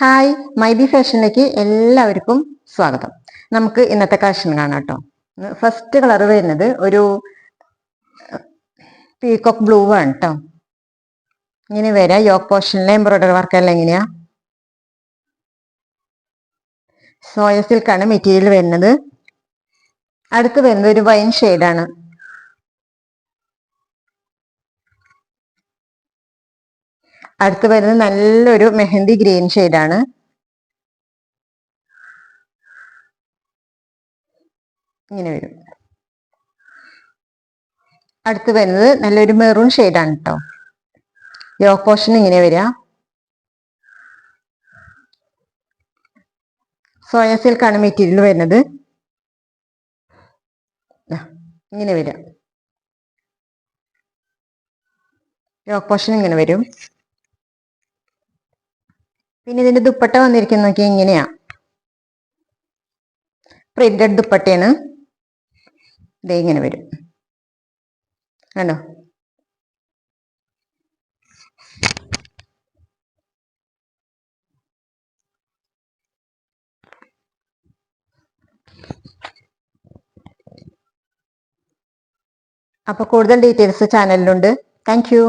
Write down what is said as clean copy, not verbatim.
Hi, മൈബി ഫാഷനിലേക്ക് എല്ലാവർക്കും സ്വാഗതം. നമുക്ക് ഇന്നത്തെ കളക്ഷൻ കാണാം കേട്ടോ. ഫസ്റ്റ് കളർ വരുന്നത് ഒരു പീകോക്ക് ബ്ലൂ ആണ് കേട്ടോ. ഇങ്ങനെ വരാം. യോക്ക് പോർഷനിലെ എംബ്രോയിഡറി വർക്കെല്ലാം എങ്ങനെയാ, സോയ സിൽക്കാണ് മെറ്റീരിയൽ വരുന്നത്. അടുത്ത് വരുന്നത് ഒരു വൈൻ ഷെയ്ഡാണ്. അടുത്ത് വരുന്നത് നല്ലൊരു മെഹന്തി ഗ്രീൻ ഷെയ്ഡാണ്. ഇങ്ങനെ വരും. അടുത്ത് വരുന്നത് നല്ലൊരു മെറൂൺ ഷെയ്ഡാണ് കേട്ടോ. യോക്ക് പോർഷൻ ഇങ്ങനെ വരിക. സോയ സിൽക്കാണ് മെറ്റീരിയൽ വരുന്നത്. ഇങ്ങനെ വരിക. യോക്ക് പോർഷൻ ഇങ്ങനെ വരും. പിന്നെ ഇതിന്റെ ദുപ്പട്ട വന്നിരിക്കുന്ന നോക്കി ഇങ്ങനെയാ, പ്രിന്റഡ് ദുപ്പട്ടയാണ്. ഇതേ ഇങ്ങനെ വരും കണ്ടോ. അപ്പൊ കൂടുതൽ ഡീറ്റെയിൽസ് ചാനലിലുണ്ട്. Thank you.